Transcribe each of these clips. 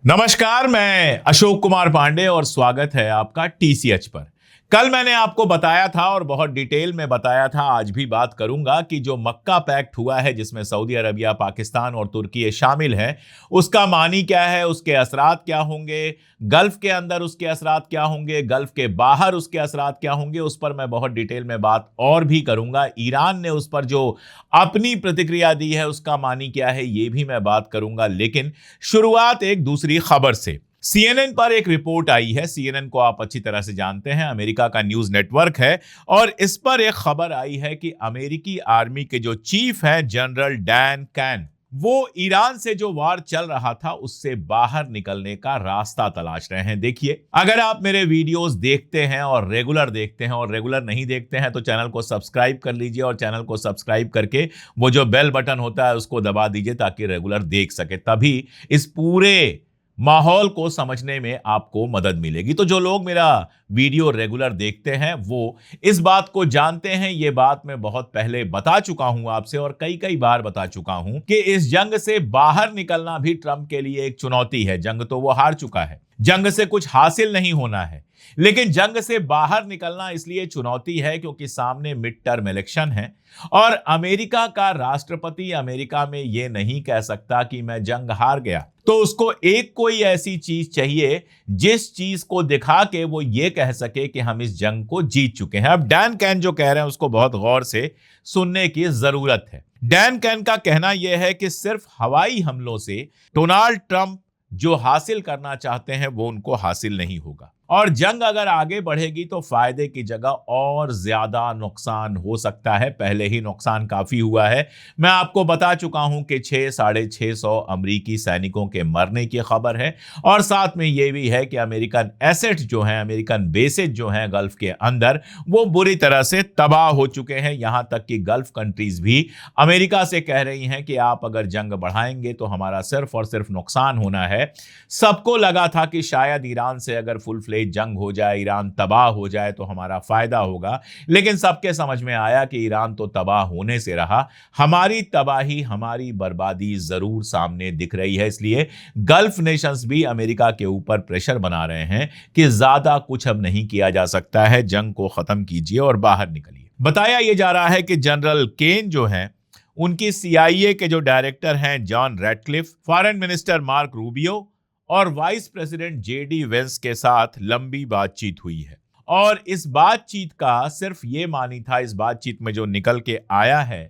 नमस्कार, मैं अशोक कुमार पांडे और स्वागत है आपका टीसीएच पर। कल मैंने आपको बताया था और बहुत डिटेल में बताया था, आज भी बात करूंगा कि जो मक्का पैक्ट हुआ है जिसमें सऊदी अरबिया, पाकिस्तान और तुर्की शामिल हैं, उसका मानी क्या है, उसके असरात क्या होंगे, गल्फ के अंदर उसके असरात क्या होंगे, गल्फ के बाहर उसके असरात क्या होंगे, उस पर मैं बहुत डिटेल में बात और भी करूंगा। ईरान ने उस पर जो अपनी प्रतिक्रिया दी है उसका मानी क्या है, ये भी मैं बात करूंगा। लेकिन शुरुआत एक दूसरी खबर से। सीएनएन पर एक रिपोर्ट आई है। सीएनएन को आप अच्छी तरह से जानते हैं, अमेरिका का न्यूज नेटवर्क है, और इस पर एक खबर आई है कि अमेरिकी आर्मी के जो चीफ हैं जनरल डैन कैन, वो ईरान से जो वार चल रहा था उससे बाहर निकलने का रास्ता तलाश रहे हैं। देखिए, अगर आप मेरे वीडियोस देखते हैं और रेगुलर देखते हैं और रेगुलर नहीं देखते हैं तो चैनल को सब्सक्राइब कर लीजिए, और चैनल को सब्सक्राइब करके वो जो बेल बटन होता है उसको दबा दीजिए ताकि रेगुलर देख सके। तभी इस पूरे माहौल को समझने में आपको मदद मिलेगी। तो जो लोग मेरा वीडियो रेगुलर देखते हैं वो इस बात को जानते हैं। ये बात मैं बहुत पहले बता चुका हूं आपसे और कई कई बार बता चुका हूं कि इस जंग से बाहर निकलना भी ट्रंप के लिए एक चुनौती है। जंग तो वो हार चुका है, जंग से कुछ हासिल नहीं होना है, लेकिन जंग से बाहर निकलना इसलिए चुनौती है क्योंकि सामने मिड टर्म इलेक्शन है और अमेरिका का राष्ट्रपति अमेरिका में यह नहीं कह सकता कि मैं जंग हार गया। तो उसको एक कोई ऐसी चीज चाहिए जिस चीज को दिखा के वो ये कह सके कि हम इस जंग को जीत चुके हैं। अब डैन कैन जो कह रहे हैं उसको बहुत गौर से सुनने की जरूरत है। डैन कैन का कहना यह है कि सिर्फ हवाई हमलों से डोनाल्ड ट्रंप जो हासिल करना चाहते हैं वो उनको हासिल नहीं होगा, और जंग अगर आगे बढ़ेगी तो फायदे की जगह और ज्यादा नुकसान हो सकता है। पहले ही नुकसान काफी हुआ है। मैं आपको बता चुका हूं कि 600-650 अमेरिकी सैनिकों के मरने की खबर है, और साथ में यह भी है कि अमेरिकन एसेट्स जो हैं, अमेरिकन बेसेस जो हैं गल्फ के अंदर, वो बुरी तरह से तबाह हो चुके हैं। यहां तक कि गल्फ कंट्रीज भी अमेरिका से कह रही हैं कि आप अगर जंग बढ़ाएंगे तो हमारा सिर्फ और सिर्फ नुकसान होना है। सबको लगा था कि शायद ईरान से अगर फुल जंग हो जाए, ईरान तबाह हो जाए तो हमारा फायदा होगा, लेकिन सबके समझ में आया कि ईरान तो तबाह होने से रहा। हमारी तबाही, हमारी बर्बादी जरूर सामने दिख रही है। इसलिए गल्फ नेशंस भी अमेरिका के ऊपर प्रेशर बना रहे हैं कि ज्यादा कुछ अब नहीं किया जा सकता है, जंग को खत्म कीजिए और बाहर निकलिए। बताया यह जा रहा है कि जनरल केन जो है, उनकी सीआईए के जो डायरेक्टर हैं John Ratcliffe, foreign minister Marco Rubio और वाइस प्रेसिडेंट जेडी वेंस के साथ लंबी बातचीत हुई है। और इस बातचीत का सिर्फ ये मानी था, इस बातचीत में जो निकल के आया है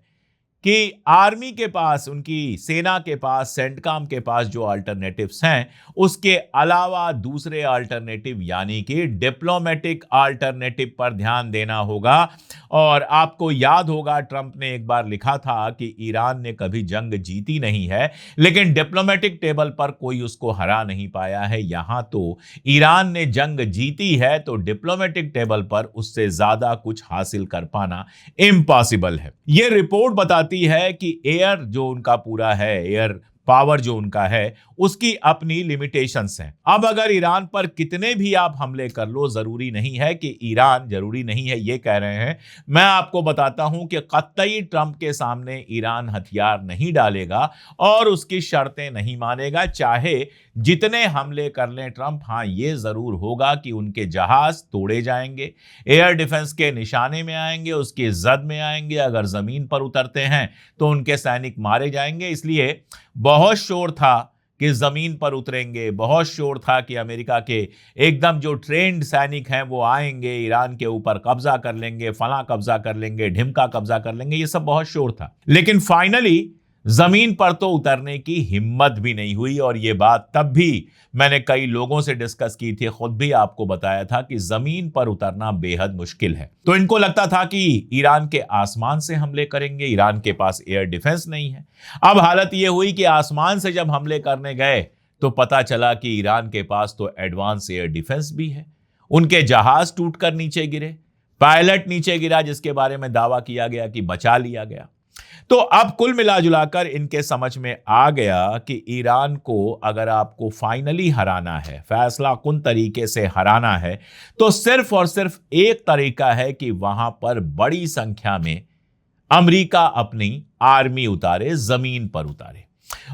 कि आर्मी के पास, उनकी सेना के पास, सेंटकॉम के पास जो अल्टरनेटिव्स हैं उसके अलावा दूसरे अल्टरनेटिव यानी कि डिप्लोमेटिक अल्टरनेटिव पर ध्यान देना होगा। और आपको याद होगा ट्रंप ने एक बार लिखा था कि ईरान ने कभी जंग जीती नहीं है, लेकिन डिप्लोमेटिक टेबल पर कोई उसको हरा नहीं पाया है। यहां तो ईरान ने जंग जीती है तो डिप्लोमेटिक टेबल पर उससे ज्यादा कुछ हासिल कर पाना इम्पॉसिबल है। यह रिपोर्ट बताती है कि एयर जो उनका पूरा है, एयर पावर जो उनका है, उसकी अपनी लिमिटेशंस हैं। अब अगर ईरान पर कितने भी आप हमले कर लो, जरूरी नहीं है कि ईरान, जरूरी नहीं है ये कह रहे हैं, मैं आपको बताता हूं कि कतई ट्रंप के सामने ईरान हथियार नहीं डालेगा और उसकी शर्तें नहीं मानेगा, चाहे जितने हमले कर लें ट्रंप। हां, ये जरूर होगा कि उनके जहाज तोड़े जाएंगे, एयर डिफेंस के निशाने में आएंगे, उसकी जद में आएंगे। अगर जमीन पर उतरते हैं तो उनके सैनिक मारे जाएंगे। इसलिए बहुत शोर था कि जमीन पर उतरेंगे, बहुत शोर था कि अमेरिका के एकदम जो ट्रेंड सैनिक हैं वो आएंगे, ईरान के ऊपर कब्जा कर लेंगे, फला कब्जा कर लेंगे, ढिमका कब्जा कर लेंगे, ये सब बहुत शोर था। लेकिन फाइनली जमीन पर तो उतरने की हिम्मत भी नहीं हुई। और यह बात तब भी मैंने कई लोगों से डिस्कस की थी, खुद भी आपको बताया था कि जमीन पर उतरना बेहद मुश्किल है। तो इनको लगता था कि ईरान के आसमान से हमले करेंगे, ईरान के पास एयर डिफेंस नहीं है। अब हालत यह हुई कि आसमान से जब हमले करने गए तो पता चला कि ईरान के पास तो एडवांस एयर डिफेंस भी है। उनके जहाज टूटकर नीचे गिरे, पायलट नीचे गिरा जिसके बारे में दावा किया गया कि बचा लिया गया। तो अब कुल मिलाजुलाकर इनके समझ में आ गया कि ईरान को अगर आपको फाइनली हराना है, फैसला कुन तरीके से हराना है, तो सिर्फ और सिर्फ एक तरीका है कि वहां पर बड़ी संख्या में अमेरिका अपनी आर्मी उतारे, जमीन पर उतारे।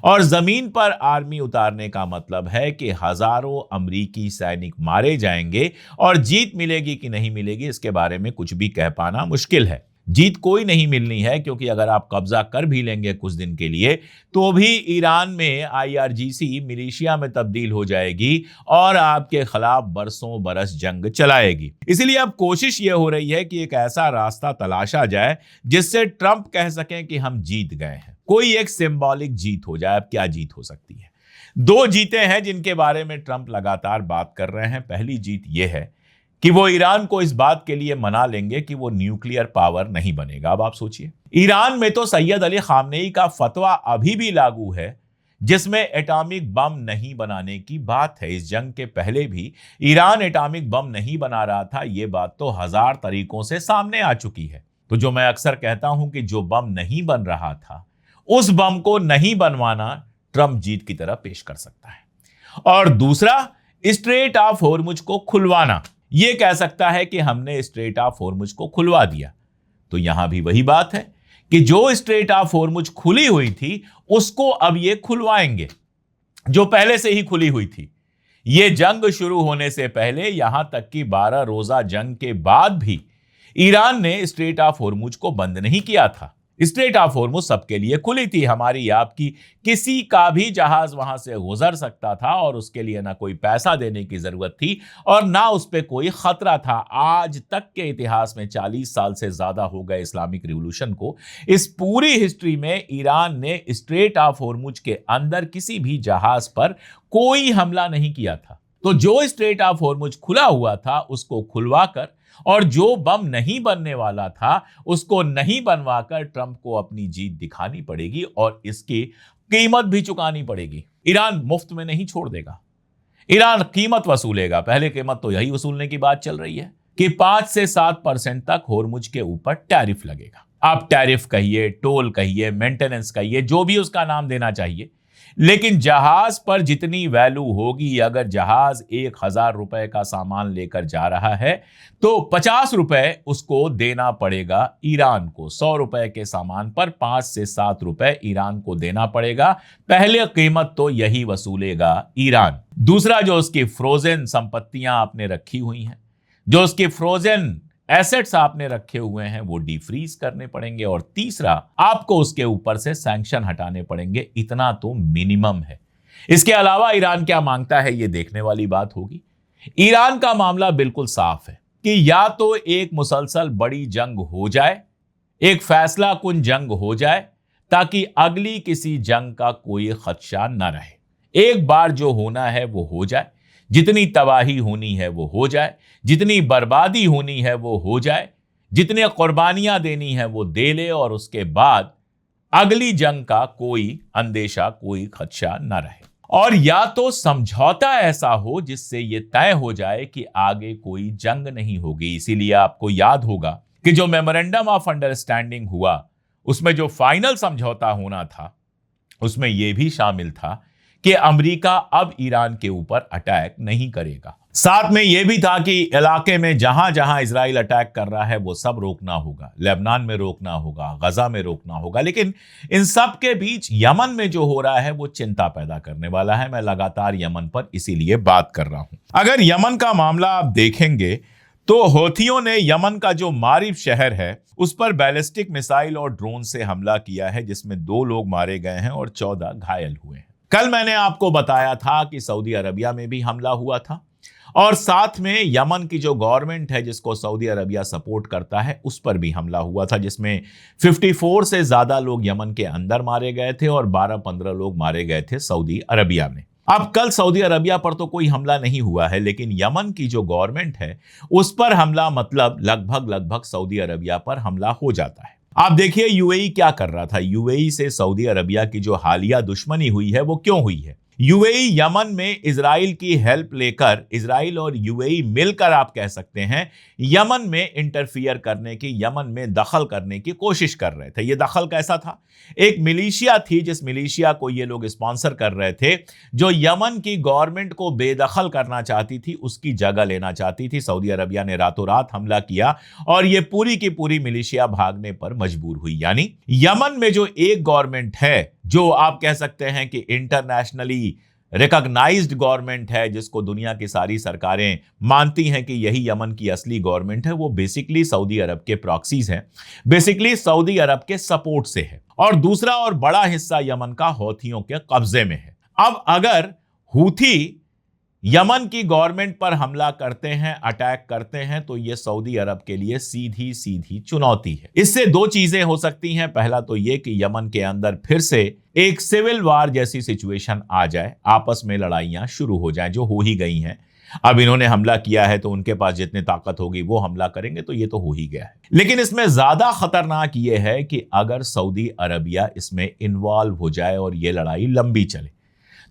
और जमीन पर आर्मी उतारने का मतलब है कि हजारों अमेरिकी सैनिक मारे जाएंगे और जीत मिलेगी कि नहीं मिलेगी इसके बारे में कुछ भी कह पाना मुश्किल है। जीत कोई नहीं मिलनी है, क्योंकि अगर आप कब्जा कर भी लेंगे कुछ दिन के लिए तो भी ईरान में आईआरजीसी मिलिशिया में तब्दील हो जाएगी और आपके खिलाफ बरसों बरस जंग चलाएगी। इसलिए अब कोशिश यह हो रही है कि एक ऐसा रास्ता तलाशा जाए जिससे ट्रंप कह सकें कि हम जीत गए हैं, कोई एक सिंबॉलिक जीत हो जाए। अब क्या जीत हो सकती है? दो जीतें हैं जिनके बारे में ट्रंप लगातार बात कर रहे हैं। पहली जीत यह है कि वो ईरान को इस बात के लिए मना लेंगे कि वो न्यूक्लियर पावर नहीं बनेगा। अब आप सोचिए, ईरान में तो सैयद अली खामनेई का फतवा अभी भी लागू है जिसमें एटॉमिक बम नहीं बनाने की बात है। इस जंग के पहले भी ईरान एटॉमिक बम नहीं बना रहा था, ये बात तो हजार तरीकों से सामने आ चुकी है। तो जो मैं अक्सर कहता हूं कि जो बम नहीं बन रहा था उस बम को नहीं बनवाना ट्रंप जीत की तरह पेश कर सकता है। और दूसरा, स्ट्रेट ऑफ होर्मुज को खुलवाना। यह कह सकता है कि हमने स्ट्रेट ऑफ होर्मुज को खुलवा दिया। तो यहां भी वही बात है कि जो स्ट्रेट ऑफ होर्मुज खुली हुई थी उसको अब ये खुलवाएंगे, जो पहले से ही खुली हुई थी। यह जंग शुरू होने से पहले, यहां तक कि 12 रोजा जंग के बाद भी ईरान ने स्ट्रेट ऑफ होर्मुज को बंद नहीं किया था। स्ट्रेट ऑफ होर्मुज सबके लिए खुली थी, हमारी आपकी किसी का भी जहाज वहां से गुजर सकता था और उसके लिए ना कोई पैसा देने की जरूरत थी और ना उस पर कोई खतरा था। आज तक के इतिहास में 40 साल से ज्यादा हो गए इस्लामिक रिवॉल्यूशन को, इस पूरी हिस्ट्री में ईरान ने स्ट्रेट ऑफ होर्मुज के अंदर किसी भी जहाज पर कोई हमला नहीं किया था। तो जो स्ट्रेट ऑफ होर्मुज खुला हुआ था उसको खुलवाकर और जो बम नहीं बनने वाला था उसको नहीं बनवाकर ट्रंप को अपनी जीत दिखानी पड़ेगी और इसकी कीमत भी चुकानी पड़ेगी। ईरान मुफ्त में नहीं छोड़ देगा, ईरान कीमत वसूलेगा। पहले कीमत तो यही वसूलने की बात चल रही है कि 5 से 7% तक होर्मुज के ऊपर टैरिफ लगेगा। आप टैरिफ कहिए, टोल कहिए, मेंटेनेंस कहिए, जो भी उसका नाम देना चाहिए, लेकिन जहाज पर जितनी वैल्यू होगी, अगर जहाज 1000 रुपए का सामान लेकर जा रहा है तो 50 रुपए उसको देना पड़ेगा ईरान को। 100 रुपए के सामान पर 5 से 7 रुपए ईरान को देना पड़ेगा। पहले कीमत तो यही वसूलेगा ईरान। दूसरा, जो उसकी फ्रोजन संपत्तियां आपने रखी हुई हैं, जो उसकी फ्रोजन एसेट्स आपने रखे हुए हैं, वो डीफ्रीज करने पड़ेंगे। और तीसरा, आपको उसके ऊपर से सैंक्शन हटाने पड़ेंगे। इतना तो मिनिमम है। इसके अलावा ईरान क्या मांगता है, ये देखने वाली बात होगी। ईरान का मामला बिल्कुल साफ है कि या तो एक मुसलसल बड़ी जंग हो जाए, एक फैसला कुन जंग हो जाए, ताकि अगली किसी जंग का कोई खदशा न रहे। एक बार जो होना है वो हो जाए, जितनी तबाही होनी है वो हो जाए, जितनी बर्बादी होनी है वो हो जाए, जितने कुर्बानियां देनी है वो दे ले, और उसके बाद अगली जंग का कोई अंदेशा, कोई खदशा न रहे। और या तो समझौता ऐसा हो जिससे ये तय हो जाए कि आगे कोई जंग नहीं होगी। इसीलिए आपको याद होगा कि जो मेमोरेंडम ऑफ अंडरस्टैंडिंग हुआ उसमें जो फाइनल समझौता होना था उसमें यह भी शामिल था कि अमेरिका अब ईरान के ऊपर अटैक नहीं करेगा। साथ में यह भी था कि इलाके में जहां जहां इजराइल अटैक कर रहा है वो सब रोकना होगा, लेबनान में रोकना होगा, गजा में रोकना होगा। लेकिन इन सब के बीच यमन में जो हो रहा है वो चिंता पैदा करने वाला है। मैं लगातार यमन पर इसीलिए बात कर रहा हूं। अगर यमन का मामला आप देखेंगे तो हौथियों ने यमन का जो मारिब शहर है उस पर बैलिस्टिक मिसाइल और ड्रोन से हमला किया है, जिसमें 2 लोग मारे गए हैं और 14 घायल हुए हैं। कल मैंने आपको बताया था कि सऊदी अरबिया में भी हमला हुआ था और साथ में यमन की जो गवर्नमेंट है जिसको सऊदी अरबिया सपोर्ट करता है उस पर भी हमला हुआ था, जिसमें 54 से ज्यादा लोग यमन के अंदर मारे गए थे और 12-15 लोग मारे गए थे सऊदी अरबिया में। अब कल सऊदी अरबिया पर तो कोई हमला नहीं हुआ है, लेकिन यमन की जो गवर्नमेंट है उस पर हमला, मतलब लगभग सऊदी अरबिया पर हमला हो जाता है। आप देखिए यूएई क्या कर रहा था। यूएई से सऊदी अरबिया की जो हालिया दुश्मनी हुई है वो क्यों हुई है? यूएई यमन में इजराइल की हेल्प लेकर, इजराइल और यूएई मिलकर आप कह सकते हैं यमन में इंटरफियर करने की, यमन में दखल करने की कोशिश कर रहे थे। ये दखल कैसा था? एक मिलिशिया थी जिस मिलिशिया को ये लोग स्पॉन्सर कर रहे थे, जो यमन की गवर्नमेंट को बेदखल करना चाहती थी, उसकी जगह लेना चाहती थी। सऊदी अरबिया ने रातों रात हमला किया और ये पूरी की पूरी मिलिशिया भागने पर मजबूर हुई। यानी यमन में जो एक गवर्नमेंट है जो आप कह सकते हैं कि इंटरनेशनली रिकॉग्नाइज्ड गवर्नमेंट है, जिसको दुनिया की सारी सरकारें मानती हैं कि यही यमन की असली गवर्नमेंट है, वो बेसिकली सऊदी अरब के प्रॉक्सीज हैं, बेसिकली सऊदी अरब के सपोर्ट से है। और दूसरा और बड़ा हिस्सा यमन का हौथियों के कब्जे में है। अब अगर हूथी यमन की गवर्नमेंट पर हमला करते हैं, अटैक करते हैं, तो यह सऊदी अरब के लिए सीधी सीधी चुनौती है। इससे दो चीजें हो सकती हैं। पहला तो यह कि यमन के अंदर फिर से एक सिविल वार जैसी सिचुएशन आ जाए, आपस में लड़ाइयां शुरू हो जाएं, जो हो ही गई हैं। अब इन्होंने हमला किया है तो उनके पास जितनी ताकत होगी वो हमला करेंगे, तो ये तो हो ही गया है। लेकिन इसमें ज्यादा खतरनाक ये है कि अगर सऊदी अरबिया इसमें इन्वॉल्व हो जाए और ये लड़ाई लंबी चले,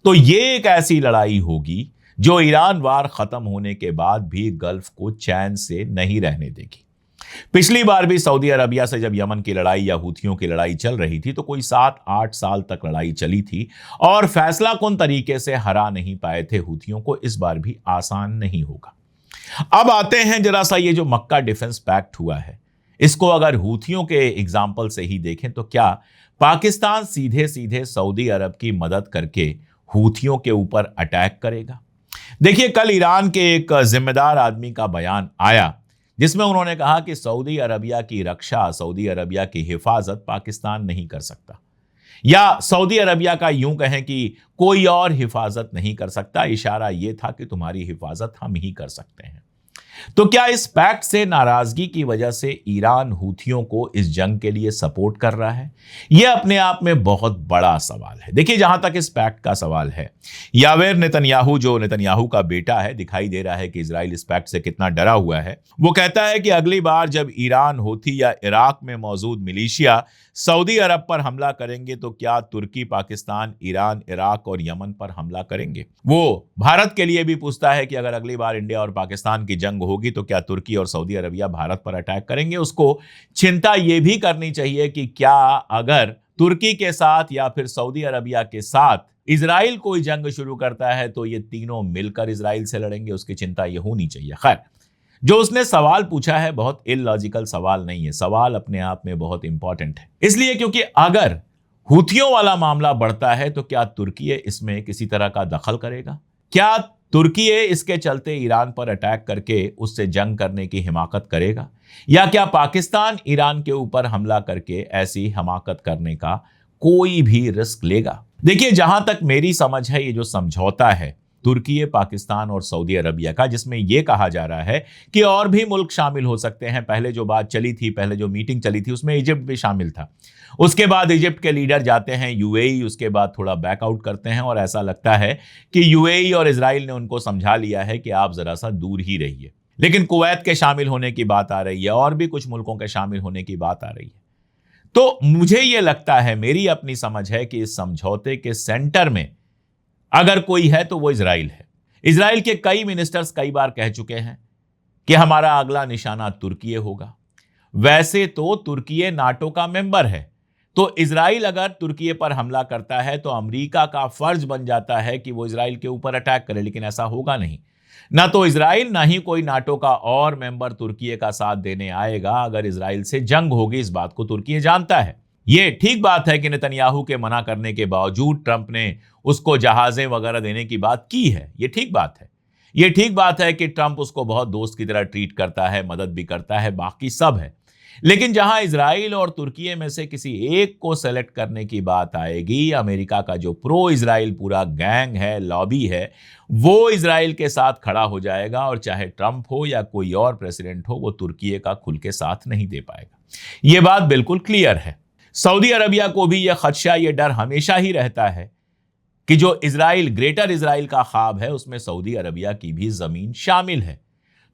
तो ये एक ऐसी लड़ाई होगी जो ईरान वार खत्म होने के बाद भी गल्फ को चैन से नहीं रहने देगी। पिछली बार भी सऊदी अरबिया से जब यमन की लड़ाई या हूथियों की लड़ाई चल रही थी, तो कोई 7-8 साल तक लड़ाई चली थी और फैसला कुन तरीके से हरा नहीं पाए थे हूथियों को। इस बार भी आसान नहीं होगा। अब आते हैं जरा सा, ये जो मक्का डिफेंस पैक्ट हुआ है, इसको अगर हूथियों के एग्जाम्पल से ही देखें तो क्या पाकिस्तान सीधे सीधे सऊदी अरब की मदद करके हूथियों के ऊपर अटैक करेगा? देखिए, कल ईरान के एक जिम्मेदार आदमी का बयान आया जिसमें उन्होंने कहा कि सऊदी अरबिया की रक्षा, सऊदी अरबिया की हिफाजत पाकिस्तान नहीं कर सकता, या सऊदी अरबिया का यूं कहें कि कोई और हिफाजत नहीं कर सकता। इशारा यह था कि तुम्हारी हिफाजत हम ही कर सकते हैं। तो क्या इस पैक्ट से नाराजगी की वजह से ईरान हूथियों को इस जंग के लिए सपोर्ट कर रहा है? यह अपने आप में बहुत बड़ा सवाल है। देखिए, जहां तक इस पैक्ट का सवाल है, यावेर नेतन्याहू, जो नेतन्याहू का बेटा है, दिखाई दे रहा है कि इजराइल इस पैक्ट से कितना डरा हुआ है। वो कहता है कि अगली बार जब ईरान, हूथी या इराक में मौजूद मिलिशिया सऊदी अरब पर हमला करेंगे, तो क्या तुर्की, पाकिस्तान, ईरान, इराक और यमन पर हमला करेंगे? वो भारत के लिए भी पूछता है कि अगर अगली बार इंडिया और पाकिस्तान की जंग होगी तो क्या तुर्की और सऊदी अरबिया भारत पर अटैक करेंगे? उसको चिंता यह भी करनी चाहिए कि क्या अगर तुर्की के साथ या फिर सऊदी अरबिया के साथ इजराइल कोई जंग शुरू करता है तो ये तीनों मिलकर इजराइल से लड़ेंगे। उसकी चिंता यह होनी चाहिए। खैर, जो उसने सवाल पूछा है बहुत इलॉजिकल सवाल नहीं है, सवाल अपने आप में बहुत इंपॉर्टेंट है। इसलिए क्योंकि अगर हूथियों वाला मामला बढ़ता है तो क्या तुर्की इसमें किसी तरह का दखल करेगा? क्या तुर्की इसके चलते ईरान पर अटैक करके उससे जंग करने की हिमाकत करेगा? या क्या पाकिस्तान ईरान के ऊपर हमला करके ऐसी हिमाकत करने का कोई भी रिस्क लेगा? देखिए, जहां तक मेरी समझ है, ये जो समझौता है तुर्की, पाकिस्तान और सऊदी अरबिया का, जिसमें यह कहा जा रहा है कि और भी मुल्क शामिल हो सकते हैं। पहले जो बात चली थी, पहले जो मीटिंग चली थी, उसमें इजिप्ट भी शामिल था। उसके बाद इजिप्ट के लीडर जाते हैं यूएई, उसके बाद थोड़ा बैकआउट करते हैं और ऐसा लगता है कि यूएई और इजराइल ने उनको समझा लिया है कि आप जरा सा दूर ही रहिए। लेकिन कुवैत के शामिल होने की बात आ रही है और भी कुछ मुल्कों के शामिल होने की बात आ रही है। तो मुझे यह लगता है, मेरी अपनी समझ है कि इस समझौते के सेंटर में अगर कोई है तो वो इजराइल है। इजराइल के कई मिनिस्टर्स कई बार कह चुके हैं कि हमारा अगला निशाना तुर्की होगा। वैसे तो तुर्की नाटो का मेंबर है, तो इजराइल अगर तुर्की पर हमला करता है तो अमेरिका का फर्ज बन जाता है कि वो इजराइल के ऊपर अटैक करे। लेकिन ऐसा होगा नहीं। ना तो इजराइल, ना ही कोई नाटो का और मेंबर तुर्की का साथ देने आएगा अगर इजराइल से जंग होगी। इस बात को तुर्की जानता है। ये ठीक बात है कि नेतन्याहू के मना करने के बावजूद ट्रंप ने उसको जहाजें वगैरह देने की बात की है। ये ठीक बात है। ये ठीक बात है कि ट्रंप उसको बहुत दोस्त की तरह ट्रीट करता है, मदद भी करता है, बाकी सब है। लेकिन जहां इजराइल और तुर्की में से किसी एक को सेलेक्ट करने की बात आएगी, अमेरिका का जो प्रो इजराइल पूरा गैंग है, लॉबी है, वो इजराइल के साथ खड़ा हो जाएगा और चाहे ट्रंप हो या कोई और प्रेसिडेंट हो, वो तुर्की का खुल के साथ नहीं दे पाएगा। ये बात बिल्कुल क्लियर है। सऊदी अरबिया को भी यह खदशा, यह डर हमेशा ही रहता है कि जो इजराइल, ग्रेटर इजराइल का ख्वाब है, उसमें सऊदी अरबिया की भी जमीन शामिल है।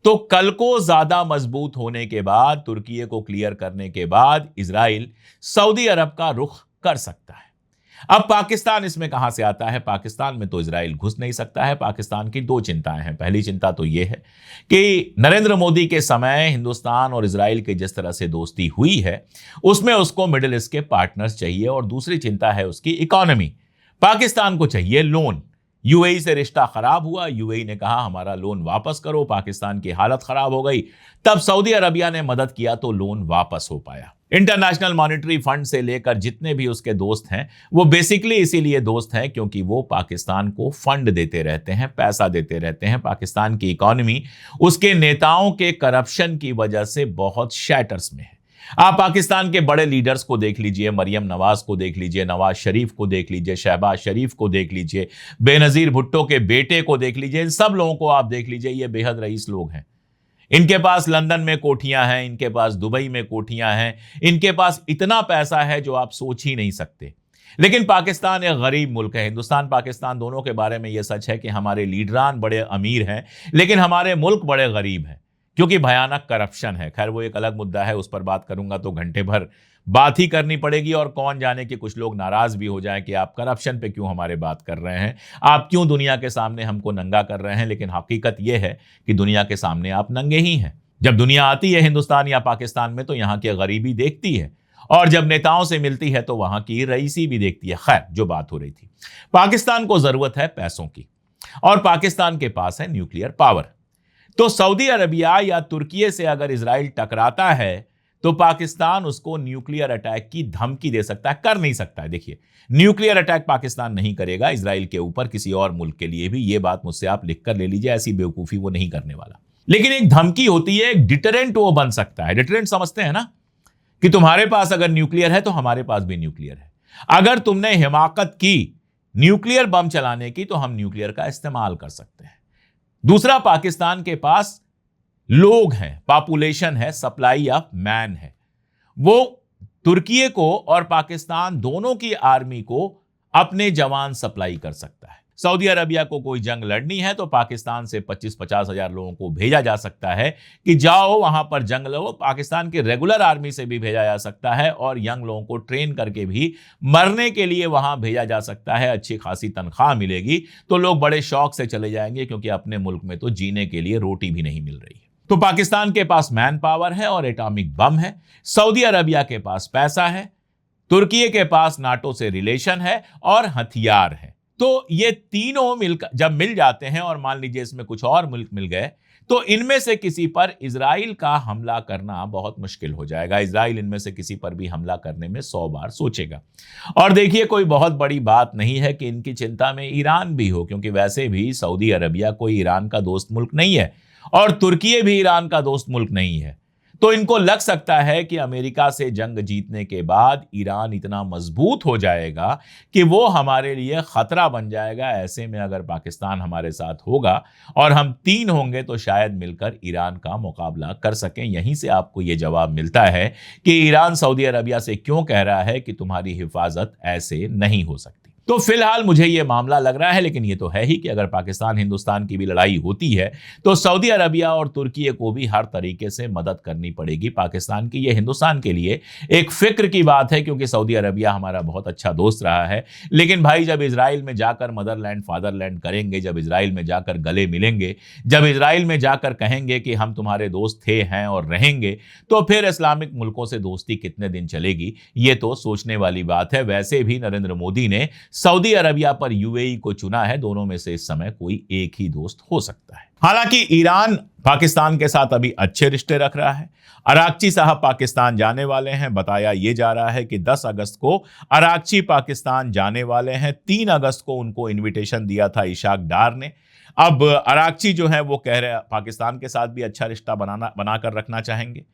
तो कल को ज्यादा मजबूत होने के बाद, तुर्की को क्लियर करने के बाद, इजराइल सऊदी अरब का रुख कर सकता है। अब पाकिस्तान इसमें कहां से आता है? पाकिस्तान में तो इजराइल घुस नहीं सकता है। पाकिस्तान की दो चिंताएं हैं। पहली चिंता तो यह है कि नरेंद्र मोदी के समय हिंदुस्तान और इजराइल की जिस तरह से दोस्ती हुई है, उसमें उसको मिडिल ईस्ट के पार्टनर्स चाहिए। और दूसरी चिंता है उसकी इकोनॉमी। पाकिस्तान को चाहिए लोन। यूएई से रिश्ता खराब हुआ, यूएई ने कहा हमारा लोन वापस करो, पाकिस्तान की हालत खराब हो गई, तब सऊदी अरबिया ने मदद किया तो लोन वापस हो पाया। इंटरनेशनल मॉनेटरी फंड से लेकर जितने भी उसके दोस्त हैं, वो बेसिकली इसीलिए दोस्त हैं क्योंकि वो पाकिस्तान को फंड देते रहते हैं, पैसा देते रहते हैं। पाकिस्तान की इकोनॉमी उसके नेताओं के करप्शन की वजह से बहुत शैटर्स में है। आप पाकिस्तान के बड़े लीडर्स को देख लीजिए, मरियम नवाज को देख लीजिए, नवाज शरीफ को देख लीजिए, शहबाज शरीफ को देख लीजिए, बेनजीर भुट्टो के बेटे को देख लीजिए, इन सब लोगों को आप देख लीजिए, ये बेहद रईस लोग हैं। इनके पास लंदन में कोठियां हैं, इनके पास दुबई में कोठियां हैं, इनके पास इतना पैसा है जो आप सोच ही नहीं सकते। लेकिन पाकिस्तान एक गरीब मुल्क है। हिंदुस्तान पाकिस्तान दोनों के बारे में यह सच है कि हमारे लीडरान बड़े अमीर हैं, लेकिन हमारे मुल्क बड़े गरीब हैं क्योंकि भयानक करप्शन है। खैर वो एक अलग मुद्दा है, उस पर बात करूंगा तो घंटे भर बात ही करनी पड़ेगी और कौन जाने कि कुछ लोग नाराज भी हो जाएं कि आप करप्शन पे क्यों हमारे बात कर रहे हैं, आप क्यों दुनिया के सामने हमको नंगा कर रहे हैं। लेकिन हकीकत यह है कि दुनिया के सामने आप नंगे ही हैं। जब दुनिया आती है हिंदुस्तान या पाकिस्तान में तो यहाँ की गरीबी देखती है, और जब नेताओं से मिलती है तो वहां की रईसी भी देखती है। खैर जो बात हो रही थी, पाकिस्तान को जरूरत है पैसों की और पाकिस्तान के पास है न्यूक्लियर पावर। तो सऊदी अरबिया या तुर्की से अगर इजराइल टकराता है तो पाकिस्तान उसको न्यूक्लियर अटैक की धमकी दे सकता है, कर नहीं सकता है। देखिए, न्यूक्लियर अटैक पाकिस्तान नहीं करेगा इजराइल के ऊपर, किसी और मुल्क के लिए भी। ये बात मुझसे आप लिख कर ले लीजिए, ऐसी बेवकूफी वो नहीं करने वाला। लेकिन एक धमकी होती है, एक डिटरेंट वो बन सकता है। डिटरेंट समझते हैं ना, कि तुम्हारे पास अगर न्यूक्लियर है तो हमारे पास भी न्यूक्लियर है। अगर तुमने हिमाकत की न्यूक्लियर बम चलाने की तो हम न्यूक्लियर का इस्तेमाल कर सकते हैं। दूसरा, पाकिस्तान के पास लोग हैं, पॉपुलेशन है, सप्लाई ऑफ मैन है। वो तुर्की को और पाकिस्तान दोनों की आर्मी को अपने जवान सप्लाई कर सकता है। सऊदी अरबिया को कोई जंग लड़नी है तो पाकिस्तान से 25-50 हजार लोगों को भेजा जा सकता है कि जाओ वहां पर जंग लड़ो। पाकिस्तान की रेगुलर आर्मी से भी भेजा जा सकता है और यंग लोगों को ट्रेन करके भी मरने के लिए वहां भेजा जा सकता है। अच्छी खासी तनख्वाह मिलेगी तो लोग बड़े शौक से चले जाएंगे, क्योंकि अपने मुल्क में तो जीने के लिए रोटी भी नहीं मिल रही है। तो पाकिस्तान के पास मैन पावर है और एटॉमिक बम है, सऊदी अरबिया के पास पैसा है, तुर्की के पास नाटो से रिलेशन है और हथियार है। तो ये तीनों मिलकर जब मिल जाते हैं, और मान लीजिए इसमें कुछ और मुल्क मिल गए, तो इनमें से किसी पर इजराइल का हमला करना बहुत मुश्किल हो जाएगा। इजराइल इनमें से किसी पर भी हमला करने में 100 बार सोचेगा। और देखिए, कोई बहुत बड़ी बात नहीं है कि इनकी चिंता में ईरान भी हो, क्योंकि वैसे भी सऊदी अरबिया कोई ईरान का दोस्त मुल्क नहीं है और तुर्की भी ईरान का दोस्त मुल्क नहीं है। तो इनको लग सकता है कि अमेरिका से जंग जीतने के बाद ईरान इतना मजबूत हो जाएगा कि वो हमारे लिए खतरा बन जाएगा। ऐसे में अगर पाकिस्तान हमारे साथ होगा और हम 3 होंगे तो शायद मिलकर ईरान का मुकाबला कर सकें। यहीं से आपको ये जवाब मिलता है कि ईरान सऊदी अरबिया से क्यों कह रहा है कि तुम्हारी हिफाजत ऐसे नहीं हो सकती। तो फिलहाल मुझे यह मामला लग रहा है, लेकिन यह तो है ही कि अगर पाकिस्तान हिंदुस्तान की भी लड़ाई होती है तो सऊदी अरबिया और तुर्की को भी हर तरीके से मदद करनी पड़ेगी पाकिस्तान की। यह हिंदुस्तान के लिए एक फिक्र की बात है, क्योंकि सऊदी अरबिया हमारा बहुत अच्छा दोस्त रहा है। लेकिन भाई, जब इजराइल में जाकर मदरलैंड फादरलैंड करेंगे, जब इजराइल में जाकर गले मिलेंगे, जब इजराइल में जाकर कहेंगे कि हम तुम्हारे दोस्त थे, हैं और रहेंगे, तो फिर इस्लामिक मुल्कों से दोस्ती कितने दिन चलेगी, ये तो सोचने वाली बात है। वैसे भी नरेंद्र मोदी ने सऊदी अरबिया पर यूएई को चुना है। दोनों में से इस समय कोई एक ही दोस्त हो सकता है। हालांकि ईरान पाकिस्तान के साथ अभी अच्छे रिश्ते रख रहा है। अरागची साहब पाकिस्तान जाने वाले हैं। बताया यह जा रहा है कि 10 अगस्त को अरागची पाकिस्तान जाने वाले हैं। 3 अगस्त को उनको इनविटेशन दिया था इशाक डार ने। अब अरागची जो है वो कह रहे हैं पाकिस्तान के साथ भी अच्छा रिश्ता बनाकर रखना चाहेंगे,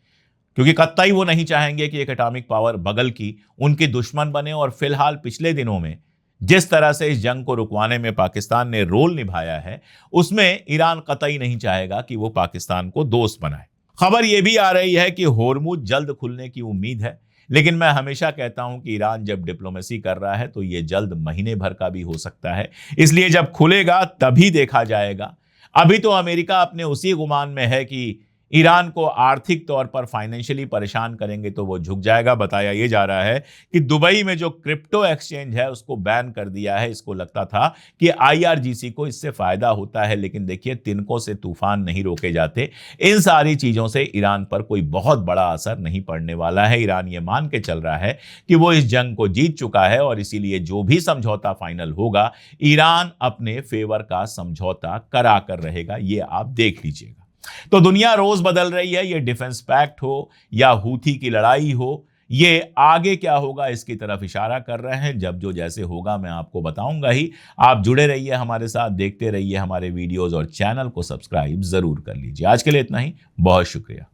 क्योंकि कतई वो नहीं चाहेंगे कि एक एटॉमिक पावर बगल की उनकी दुश्मन बने। और फिलहाल पिछले दिनों में जिस तरह से इस जंग को रुकवाने में पाकिस्तान ने रोल निभाया है, उसमें ईरान कतई नहीं चाहेगा कि वो पाकिस्तान को दोस्त बनाए। खबर यह भी आ रही है कि होर्मुज जल्द खुलने की उम्मीद है, लेकिन मैं हमेशा कहता हूं कि ईरान जब डिप्लोमेसी कर रहा है तो ये जल्द महीने भर का भी हो सकता है। इसलिए जब खुलेगा तभी देखा जाएगा। अभी तो अमेरिका अपने उसी गुमान में है कि ईरान को आर्थिक तौर पर फाइनेंशियली परेशान करेंगे तो वो झुक जाएगा। बताया ये जा रहा है कि दुबई में जो क्रिप्टो एक्सचेंज है उसको बैन कर दिया है। इसको लगता था कि आईआरजीसी को इससे फायदा होता है, लेकिन देखिए, तिनकों से तूफान नहीं रोके जाते। इन सारी चीजों से ईरान पर कोई बहुत बड़ा असर नहीं पड़ने वाला है। ईरान ये मान के चल रहा है कि वो इस जंग को जीत चुका है और इसीलिए जो भी समझौता फाइनल होगा, ईरान अपने फेवर का समझौता करा कर रहेगा। ये आप देख लीजिएगा। तो दुनिया रोज बदल रही है। ये डिफेंस पैक्ट हो या हूथी की लड़ाई हो ये आगे क्या होगा इसकी तरफ इशारा कर रहे हैं। जब जो जैसे होगा मैं आपको बताऊंगा ही। आप जुड़े रहिए हमारे साथ, देखते रहिए हमारे वीडियोस और चैनल को सब्सक्राइब जरूर कर लीजिए। आज के लिए इतना ही, बहुत शुक्रिया।